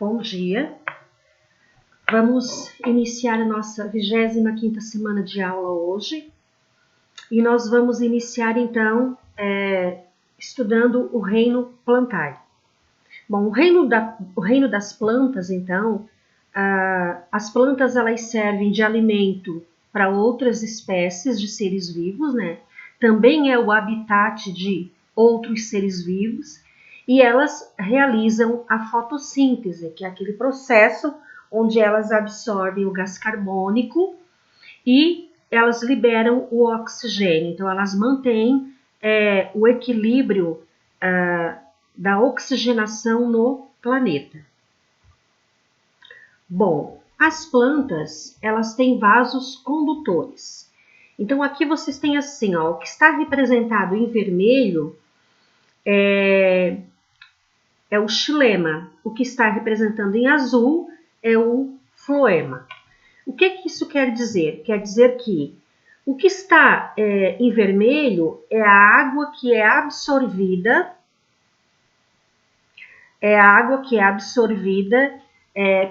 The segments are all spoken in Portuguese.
Bom dia. Vamos iniciar a nossa 25ª semana de aula hoje. E nós vamos iniciar, então, estudando o reino plantário. Bom, o reino das plantas, então, as plantas elas servem de alimento para outras espécies de seres vivos, né? Também é o habitat de outros seres vivos. E elas realizam a fotossíntese, que é aquele processo onde elas absorvem o gás carbônico e elas liberam o oxigênio. Então, elas mantêm o equilíbrio da oxigenação no planeta. Bom, as plantas, elas têm vasos condutores. Então, aqui vocês têm assim, ó, o que está representado em vermelho é o xilema. O que está representando em azul é o floema. O que isso quer dizer? Quer dizer que o que está em vermelho é a água que é absorvida,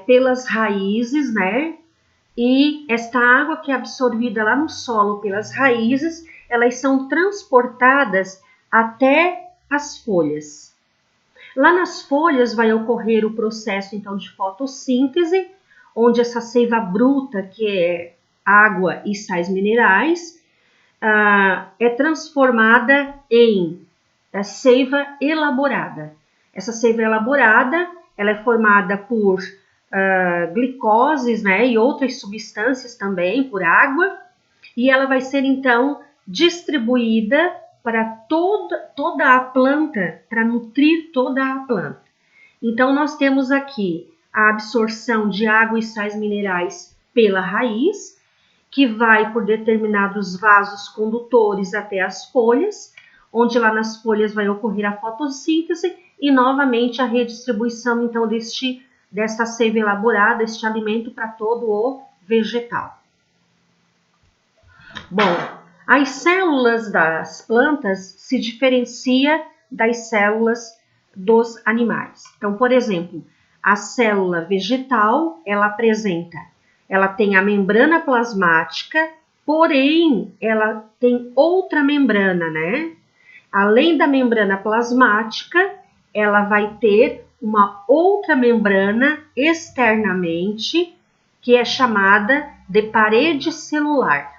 pelas raízes, né? E esta água que é absorvida lá no solo pelas raízes, elas são transportadas até as folhas. Lá nas folhas vai ocorrer o processo, então, de fotossíntese, onde essa seiva bruta, que é água e sais minerais, é transformada em seiva elaborada. Essa seiva elaborada, ela é formada por glicoses, né, e outras substâncias também, por água, e ela vai ser, então, distribuída para toda a planta, para nutrir toda a planta. Então, nós temos aqui a absorção de água e sais minerais pela raiz, que vai por determinados vasos condutores até as folhas, onde lá nas folhas vai ocorrer a fotossíntese e, novamente, a redistribuição, então, desta seiva elaborada, este alimento para todo o vegetal. Bom, as células das plantas se diferenciam das células dos animais. Então, por exemplo, a célula vegetal, ela tem a membrana plasmática, porém, ela tem outra membrana, né? Além da membrana plasmática, ela vai ter uma outra membrana externamente, que é chamada de parede celular.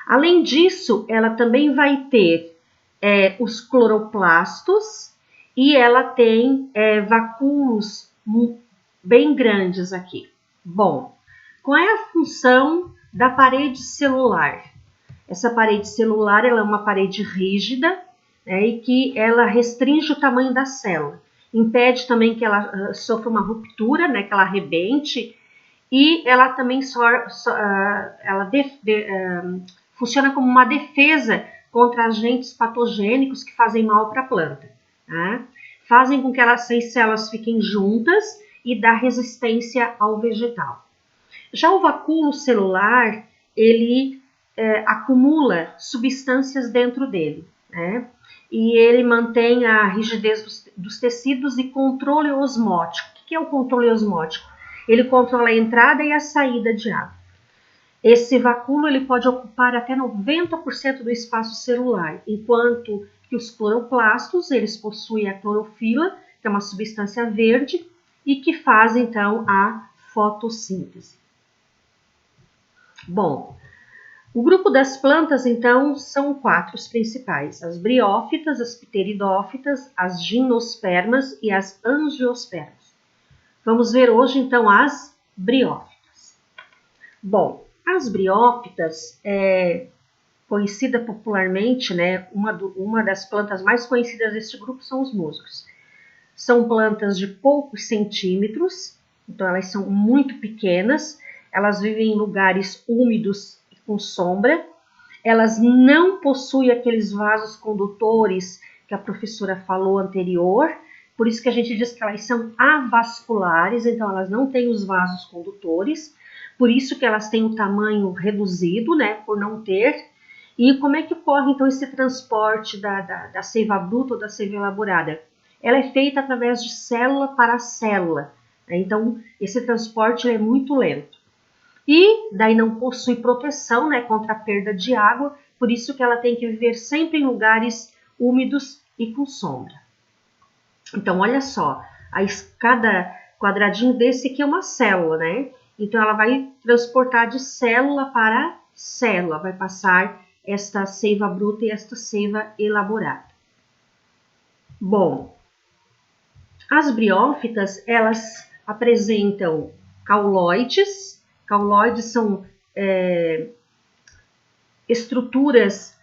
Além disso, ela também vai ter os cloroplastos e ela tem vacúolos bem grandes aqui. Bom, qual é a função da parede celular? Essa parede celular ela é uma parede rígida, e que ela restringe o tamanho da célula. Impede também que ela sofra uma ruptura, né, que ela arrebente, e ela também funciona como uma defesa contra agentes patogênicos que fazem mal para a planta. Tá? Fazem com que as células fiquem juntas e dá resistência ao vegetal. Já o vacúolo celular, ele acumula substâncias dentro dele, né? E ele mantém a rigidez dos tecidos e controle osmótico. O que é o controle osmótico? Ele controla a entrada e a saída de água. Esse vacúolo ele pode ocupar até 90% do espaço celular, enquanto que os cloroplastos eles possuem a clorofila, que é uma substância verde, e que faz então a fotossíntese. Bom, o grupo das plantas então são 4 os principais: as briófitas, as pteridófitas, as gimnospermas e as angiospermas. Vamos ver hoje então as briófitas. Bom, as briófitas conhecida popularmente, né, uma das plantas mais conhecidas deste grupo são os musgos. São plantas de poucos centímetros, então elas são muito pequenas, elas vivem em lugares úmidos e com sombra, elas não possuem aqueles vasos condutores que a professora falou anterior, por isso que a gente diz que elas são avasculares, então elas não têm os vasos condutores, por isso que elas têm o tamanho reduzido, né, por não ter. E como é que ocorre, então, esse transporte da seiva bruta ou da seiva elaborada? Ela é feita através de célula para célula. Então, esse transporte é muito lento. E daí não possui proteção, né, contra a perda de água, por isso que ela tem que viver sempre em lugares úmidos e com sombra. Então, olha só, cada quadradinho desse aqui é uma célula, né? Então, ela vai transportar de célula para célula, vai passar esta seiva bruta e esta seiva elaborada. Bom, as briófitas, elas apresentam cauloides. Cauloides são estruturas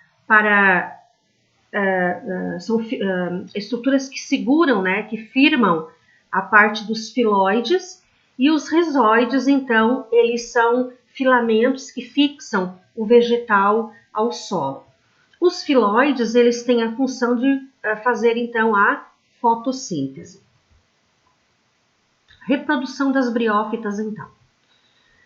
estruturas que seguram, né, que firmam a parte dos filoides, e os rizoides, então, eles são filamentos que fixam o vegetal ao solo. Os filoides, eles têm a função de fazer, então, a fotossíntese. Reprodução das briófitas, então.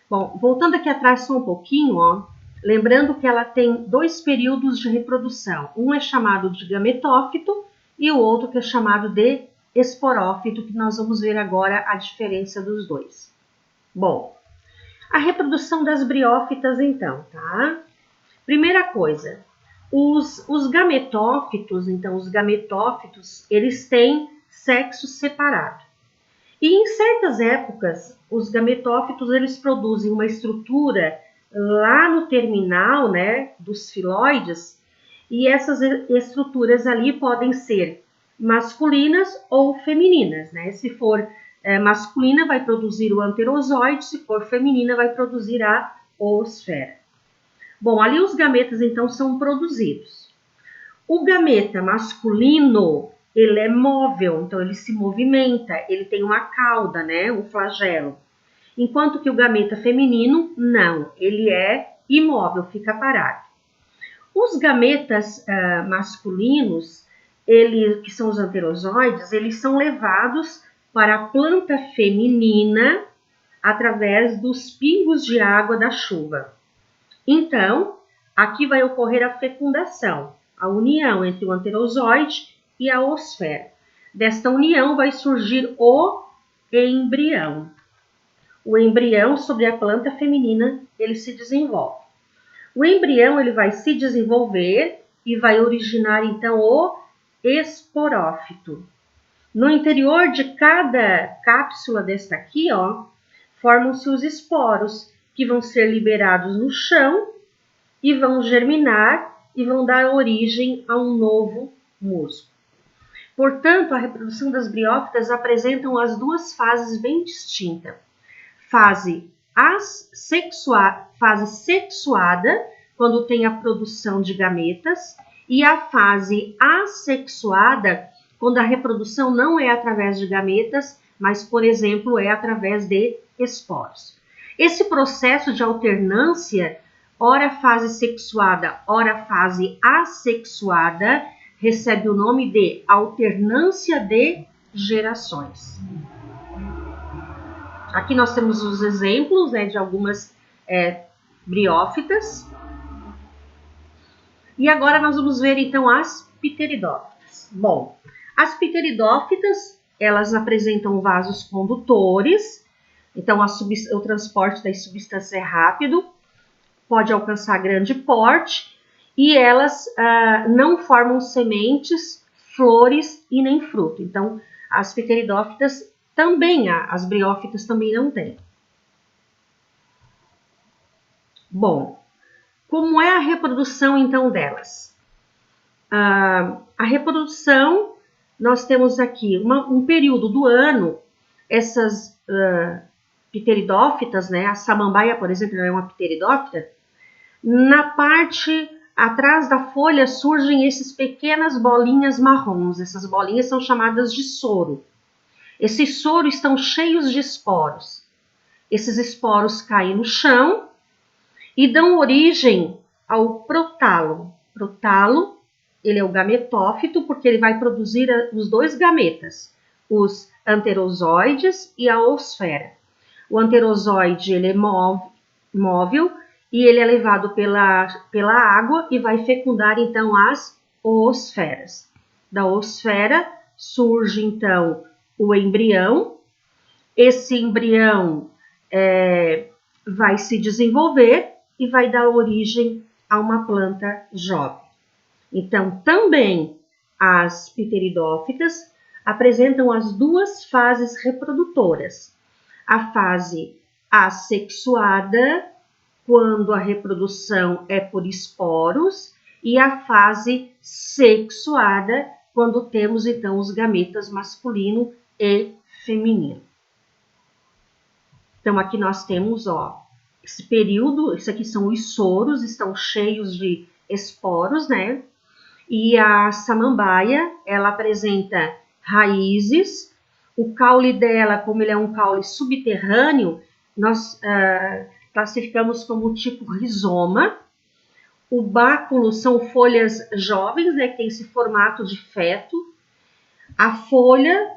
Bom, voltando aqui atrás só um pouquinho, ó, lembrando que ela tem 2 períodos de reprodução. Um é chamado de gametófito e o outro que é chamado de esporófito, que nós vamos ver agora a diferença dos dois. Bom, a reprodução das briófitas, então, tá? Primeira coisa, os gametófitos, então, os gametófitos, eles têm sexo separado. E em certas épocas, os gametófitos, eles produzem uma estrutura lá no terminal, né, dos filoides, e essas estruturas ali podem ser masculinas ou femininas, né? Se for masculina, vai produzir o anterozoide, se for feminina, vai produzir a oosfera. Bom, ali os gametas, então, são produzidos. O gameta masculino, ele é móvel, então ele se movimenta, ele tem uma cauda, né, um flagelo. Enquanto que o gameta feminino, não, ele é imóvel, fica parado. Os gametas masculinos, que são os anterozoides, eles são levados para a planta feminina através dos pingos de água da chuva. Então, aqui vai ocorrer a fecundação, a união entre o anterozoide e a oosfera. Desta união vai surgir o embrião. O embrião, sobre a planta feminina, ele se desenvolve. O embrião, ele vai se desenvolver e vai originar, então, o esporófito. No interior de cada cápsula desta aqui, ó, formam-se os esporos, que vão ser liberados no chão e vão germinar e vão dar origem a um novo musgo. Portanto, a reprodução das briófitas apresentam as 2 fases bem distintas. Fase sexuada, quando tem a produção de gametas, e a fase assexuada, quando a reprodução não é através de gametas, mas, por exemplo, é através de esporos. Esse processo de alternância, ora fase sexuada, ora fase assexuada, recebe o nome de alternância de gerações. Aqui nós temos os exemplos, né, de algumas briófitas. E agora nós vamos ver então as pteridófitas. Bom, as pteridófitas, elas apresentam vasos condutores, então o transporte das substâncias é rápido, pode alcançar grande porte, e elas não formam sementes, flores e nem fruto. Então, as pteridófitas também, as briófitas também não têm. Bom, como é a reprodução, então, delas? A reprodução, nós temos aqui um período do ano, essas pteridófitas, né? A samambaia, por exemplo, é uma pteridófita. Na parte atrás da folha surgem essas pequenas bolinhas marrons. Essas bolinhas são chamadas de soro. Esses soros estão cheios de esporos. Esses esporos caem no chão e dão origem ao protalo. Protalo, ele é o gametófito porque ele vai produzir os 2 gametas, os anterozoides e a oosfera. O anterozoide, ele é móvel e ele é levado pela água e vai fecundar, então, as oosferas. Da oosfera surge, então, o embrião esse embrião vai se desenvolver e vai dar origem a uma planta jovem. Então, também as pteridófitas apresentam as duas fases reprodutoras. A fase assexuada, quando a reprodução é por esporos, e a fase sexuada, quando temos então os gametas masculino e feminino. Então, aqui nós temos, esse período, isso aqui são os soros, estão cheios de esporos, né? E a samambaia, ela apresenta raízes, o caule dela, como ele é um caule subterrâneo, nós classificamos como tipo rizoma. O báculo são folhas jovens, né, que tem esse formato de feto. A folha,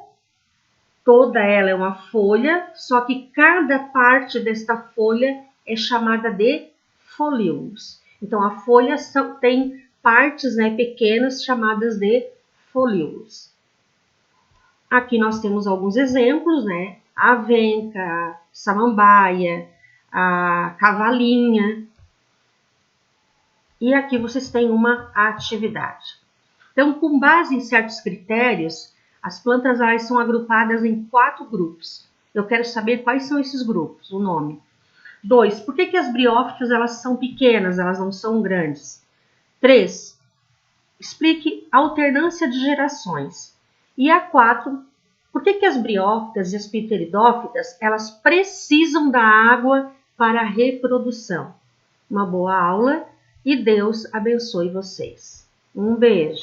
toda ela é uma folha, só que cada parte desta folha é chamada de folíolos. Então, a folha tem partes, né, pequenas chamadas de folíolos. Aqui nós temos alguns exemplos, né? A avenca, a samambaia, a cavalinha. E aqui vocês têm uma atividade. Então, com base em certos critérios, as plantas elas são agrupadas em 4 grupos. Eu quero saber quais são esses grupos, o nome. 2. Por que as briófitas elas são pequenas, elas não são grandes? 3. Explique a alternância de gerações. E a 4. Por que as briófitas e as pteridófitas elas precisam da água para a reprodução? Uma boa aula e Deus abençoe vocês. Um beijo.